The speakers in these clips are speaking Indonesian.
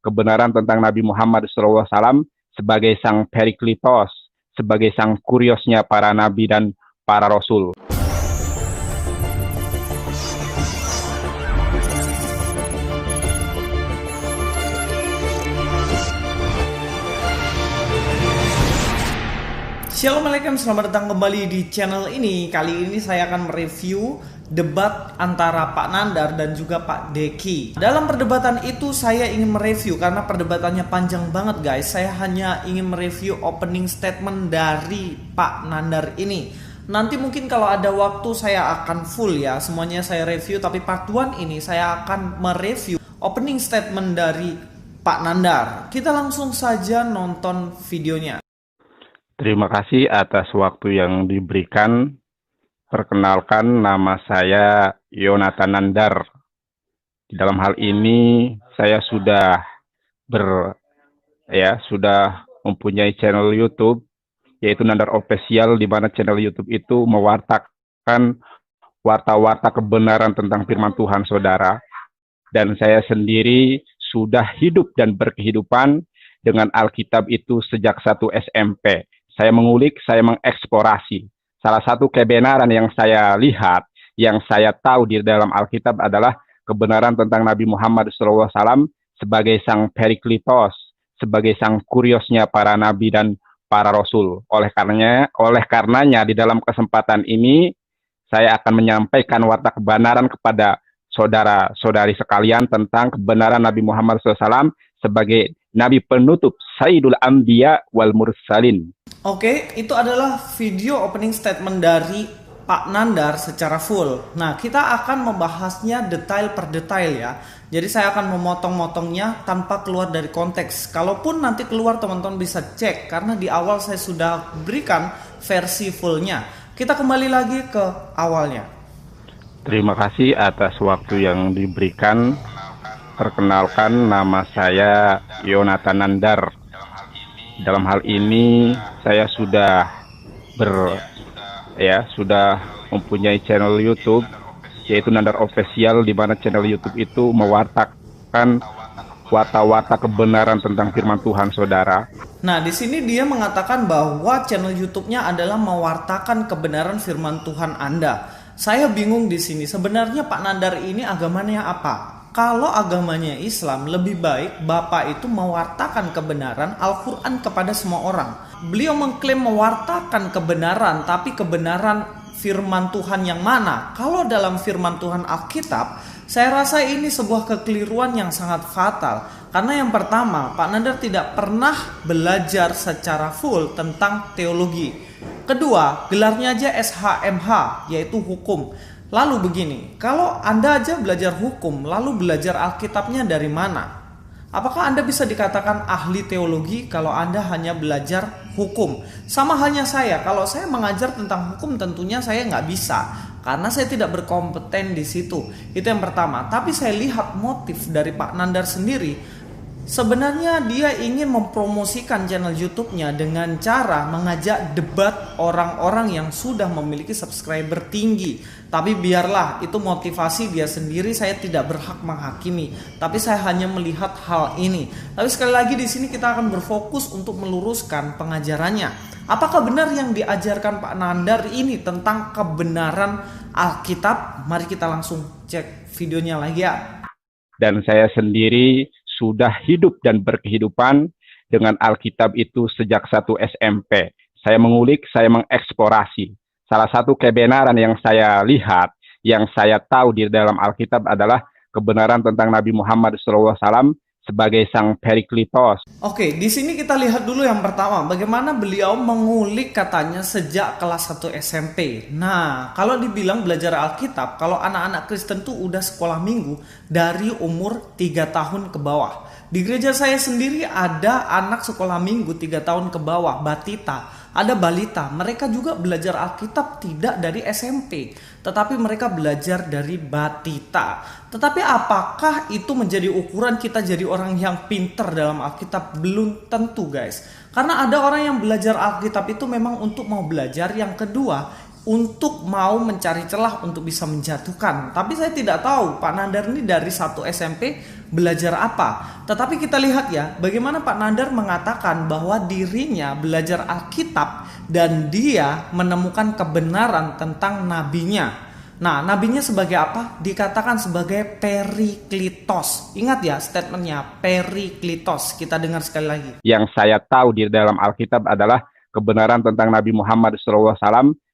kebenaran tentang Nabi Muhammad SAW sebagai sang Periklitos, sebagai sang kuriosnya para nabi dan para rasul. Assalamualaikum, selamat datang kembali di channel ini. Kali ini saya akan mereview debat antara Pak Nandar dan juga Pak Deki. Dalam perdebatan itu saya ingin mereview karena perdebatannya panjang banget guys. Saya hanya ingin mereview opening statement dari Pak Nandar ini. Nanti mungkin kalau ada waktu saya akan full ya, semuanya saya review. Tapi part 1 ini saya akan mereview opening statement dari Pak Nandar. Kita langsung saja nonton videonya. Terima kasih atas waktu yang diberikan. Perkenalkan, nama saya Yonatan Nandar. Di dalam hal ini saya sudah mempunyai channel YouTube yaitu Nandar Official, di mana channel YouTube itu mewartakan warta-warta kebenaran tentang firman Tuhan saudara. Dan saya sendiri sudah hidup dan berkehidupan dengan Alkitab itu sejak 1 SMP. Saya mengulik, saya mengeksplorasi. Salah satu kebenaran yang saya lihat, yang saya tahu di dalam Alkitab adalah kebenaran tentang Nabi Muhammad SAW sebagai sang Periklitos, sebagai sang kuriosnya para nabi dan para rasul. Oleh karenanya di dalam kesempatan ini, saya akan menyampaikan warta kebenaran kepada saudara-saudari sekalian tentang kebenaran Nabi Muhammad SAW sebagai Nabi penutup Sayyidul Anbiya wal Mursalin. Oke, itu adalah video opening statement dari Pak Nandar secara full. Nah, kita akan membahasnya detail per detail ya. Jadi saya akan memotong-motongnya tanpa keluar dari konteks. Kalaupun nanti keluar, teman-teman bisa cek karena di awal saya sudah berikan versi fullnya. Kita kembali lagi ke awalnya. Terima kasih atas waktu yang diberikan. Perkenalkan, nama saya Yonatan Nandar. Dalam hal ini saya sudah mempunyai channel YouTube yaitu Nandar Official, di mana channel YouTube itu mewartakan warta-warta kebenaran tentang firman Tuhan saudara. Nah, di sini dia mengatakan bahwa channel YouTube-nya adalah mewartakan kebenaran firman Tuhan Anda. Saya bingung di sini. Sebenarnya Pak Nandar ini agamanya apa? Kalau agamanya Islam, lebih baik Bapak itu mewartakan kebenaran Al-Quran kepada semua orang. Beliau mengklaim mewartakan kebenaran, tapi kebenaran firman Tuhan yang mana? Kalau dalam firman Tuhan Alkitab, saya rasa ini sebuah kekeliruan yang sangat fatal. Karena yang pertama, Pak Nandar tidak pernah belajar secara full tentang teologi. Kedua, gelarnya aja SHMH, yaitu hukum. Lalu begini, kalau Anda aja belajar hukum, lalu belajar Alkitabnya dari mana? Apakah Anda bisa dikatakan ahli teologi kalau Anda hanya belajar hukum? Sama halnya saya, kalau saya mengajar tentang hukum tentunya saya nggak bisa. Karena saya tidak berkompeten di situ. Itu yang pertama. Tapi saya lihat motif dari Pak Nandar sendiri. Sebenarnya dia ingin mempromosikan channel YouTube-nya dengan cara mengajak debat orang-orang yang sudah memiliki subscriber tinggi. Tapi biarlah, itu motivasi dia sendiri, saya tidak berhak menghakimi. Tapi saya hanya melihat hal ini. Tapi sekali lagi di sini kita akan berfokus untuk meluruskan pengajarannya. Apakah benar yang diajarkan Pak Nandar ini tentang kebenaran Alkitab? Mari kita langsung cek videonya lagi ya. Dan saya sendiri sudah hidup dan berkehidupan dengan Alkitab itu sejak 1 SMP. Saya mengulik, saya mengeksplorasi. Salah satu kebenaran yang saya lihat, yang saya tahu di dalam Alkitab adalah kebenaran tentang Nabi Muhammad SAW sebagai sang Periklitos. Oke, di sini kita lihat dulu yang pertama, bagaimana beliau mengulik katanya sejak kelas 1 SMP. Nah, kalau dibilang belajar Alkitab, kalau anak-anak Kristen tuh udah sekolah minggu dari umur 3 tahun ke bawah. Di gereja saya sendiri ada anak sekolah minggu 3 tahun ke bawah, batita. Ada balita, mereka juga belajar Alkitab tidak dari SMP, tetapi mereka belajar dari batita. Tetapi apakah itu menjadi ukuran kita jadi orang yang pintar dalam Alkitab? Belum tentu guys. Karena ada orang yang belajar Alkitab itu memang untuk mau belajar, yang kedua untuk mau mencari celah untuk bisa menjatuhkan. Tapi saya tidak tahu Pak Nandar ini dari 1 SMP belajar apa. Tetapi kita lihat ya, bagaimana Pak Nandar mengatakan bahwa dirinya belajar Alkitab dan dia menemukan kebenaran tentang nabinya. Nah, nabinya sebagai apa? Dikatakan sebagai Periklitos. Ingat ya statementnya, Periklitos. Kita dengar sekali lagi. Yang saya tahu di dalam Alkitab adalah kebenaran tentang Nabi Muhammad SAW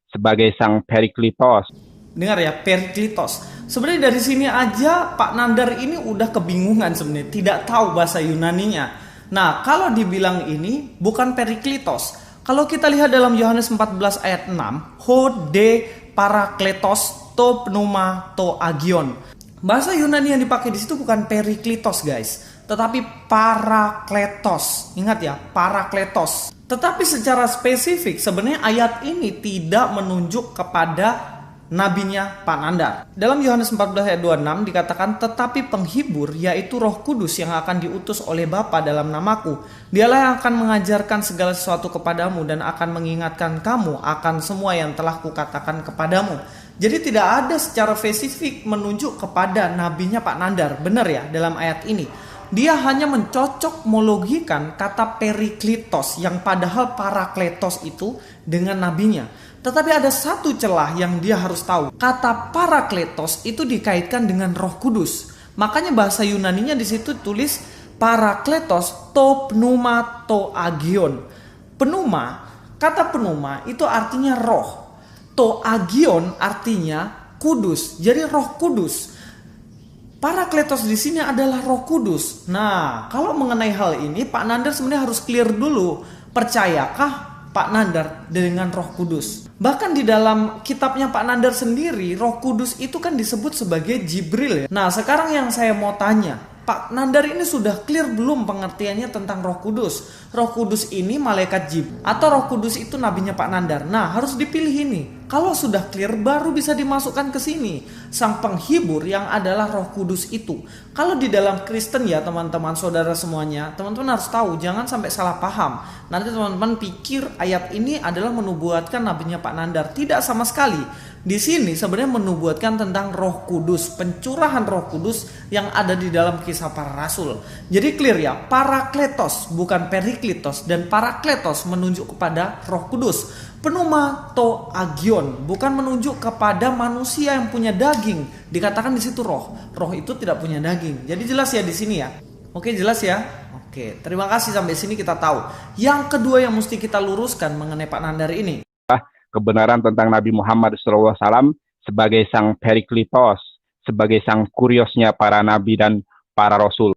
sebagai sang Periklitos. Dengar ya, Periklitos. Sebenarnya dari sini aja Pak Nandar ini udah kebingungan sebenarnya, tidak tahu bahasa Yunaninya. Nah, kalau dibilang ini bukan Periklitos. Kalau kita lihat dalam Yohanes 14 ayat 6, ho de parakletos to pneuma to agion. Bahasa Yunani yang dipakai di situ bukan Periklitos, guys, tetapi parakletos. Ingat ya, parakletos. Tetapi secara spesifik sebenarnya ayat ini tidak menunjuk kepada nabinya Pak Nandar. Dalam Yohanes 14 ayat 26 dikatakan, tetapi penghibur yaitu Roh Kudus yang akan diutus oleh Bapa dalam namaku, dialah yang akan mengajarkan segala sesuatu kepadamu dan akan mengingatkan kamu akan semua yang telah kukatakan kepadamu. Jadi tidak ada secara spesifik menunjuk kepada nabinya Pak Nandar. Benar ya dalam ayat ini. Dia hanya mencocokmologikan kata Periklitos yang padahal Parakletos itu dengan nabinya. Tetapi ada satu celah yang dia harus tahu. Kata Parakletos itu dikaitkan dengan Roh Kudus. Makanya bahasa Yunaninya di situ tulis Parakletos to pneuma to agion. Pneuma, kata pneuma itu artinya roh. To agion artinya kudus. Jadi Roh Kudus. Parakletos di sini adalah Roh Kudus. Nah, kalau mengenai hal ini Pak Nandar sebenarnya harus clear dulu. Percayakah Pak Nandar dengan Roh Kudus? Bahkan di dalam kitabnya Pak Nandar sendiri, Roh Kudus itu kan disebut sebagai Jibril ya. Nah, sekarang yang saya mau tanya, Pak Nandar ini sudah clear belum pengertiannya tentang Roh Kudus? Roh Kudus ini malaikat Jibril atau Roh Kudus itu nabinya Pak Nandar? Nah, harus dipilih ini. Kalau sudah clear baru bisa dimasukkan ke sini. Sang penghibur yang adalah Roh Kudus itu. Kalau di dalam Kristen ya teman-teman saudara semuanya, teman-teman harus tahu jangan sampai salah paham. Nanti teman-teman pikir ayat ini adalah menubuatkan nabinya Pak Nandar. Tidak sama sekali. Di sini sebenarnya menubuatkan tentang Roh Kudus, pencurahan Roh Kudus yang ada di dalam Kisah Para Rasul. Jadi clear ya, Parakletos bukan Periklitos, dan Parakletos menunjuk kepada Roh Kudus. Pneuma to agion bukan menunjuk kepada manusia yang punya daging. Dikatakan di situ roh. Roh itu tidak punya daging. Jadi jelas ya di sini ya. Oke, jelas ya. Oke, terima kasih sampai sini kita tahu. Yang kedua yang mesti kita luruskan mengenai Pak Nandar ini, kebenaran tentang Nabi Muhammad SAW sebagai sang Periklitos, sebagai sang kuriosnya para nabi dan para rasul.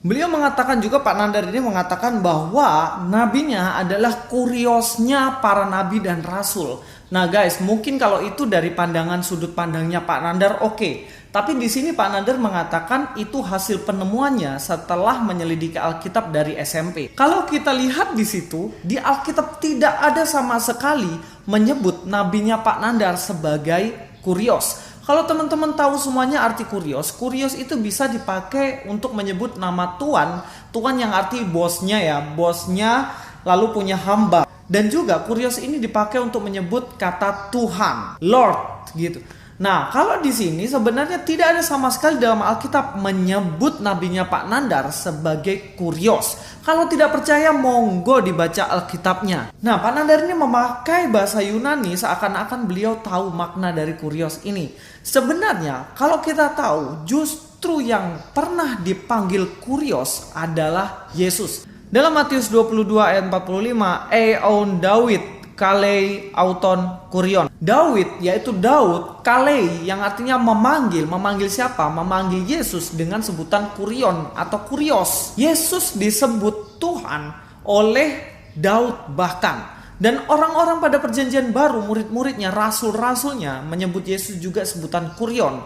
Beliau mengatakan juga, Pak Nandar ini mengatakan bahwa nabinya adalah kuriosnya para nabi dan rasul. Nah guys, mungkin kalau itu dari pandangan sudut pandangnya Pak Nandar oke. Tapi di sini Pak Nandar mengatakan itu hasil penemuannya setelah menyelidiki Alkitab dari SMP. Kalau kita lihat di situ, di Alkitab tidak ada sama sekali menyebut nabinya Pak Nandar sebagai kurios. Kalau teman-teman tahu semuanya arti kurios itu bisa dipakai untuk menyebut nama Tuhan yang arti bosnya ya, bosnya lalu punya hamba. Dan juga kurios ini dipakai untuk menyebut kata Tuhan, Lord gitu. Nah, kalau di sini sebenarnya tidak ada sama sekali dalam Alkitab menyebut nabinya Pak Nandar sebagai kurios. Kalau tidak percaya, monggo dibaca Alkitabnya. Nah, Pak Nandar ini memakai bahasa Yunani seakan-akan beliau tahu makna dari kurios ini. Sebenarnya, kalau kita tahu, justru yang pernah dipanggil kurios adalah Yesus. Dalam Matius 22 ayat 45, Eon David kalei auton kurion. Daud yaitu Daud, kalei yang artinya memanggil. Memanggil siapa? Memanggil Yesus dengan sebutan kurion atau kurios. Yesus disebut Tuhan oleh Daud bahkan. Dan orang-orang pada perjanjian baru, murid-muridnya, rasul-rasulnya menyebut Yesus juga sebutan kurion.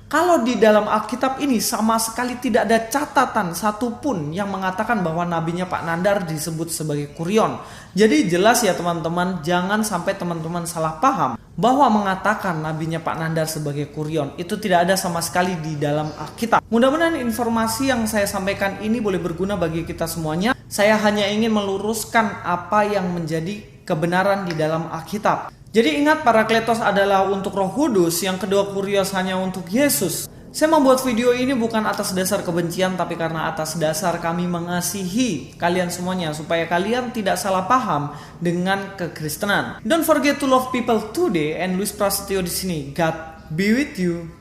Kalau di dalam Alkitab ini sama sekali tidak ada catatan satupun yang mengatakan bahwa nabinya Pak Nandar disebut sebagai kurion. Jadi jelas ya teman-teman, jangan sampai teman-teman salah paham bahwa mengatakan nabinya Pak Nandar sebagai kurion. Itu tidak ada sama sekali di dalam Alkitab. Mudah-mudahan informasi yang saya sampaikan ini boleh berguna bagi kita semuanya. Saya hanya ingin meluruskan apa yang menjadi kebenaran di dalam Alkitab. Jadi ingat, Parakletos adalah untuk Roh Kudus, yang kedua kurios hanya untuk Yesus. Saya membuat video ini bukan atas dasar kebencian, tapi karena atas dasar kami mengasihi kalian semuanya, supaya kalian tidak salah paham dengan kekristenan. Don't forget to love people today, and Luis Prasetyo di sini. God be with you.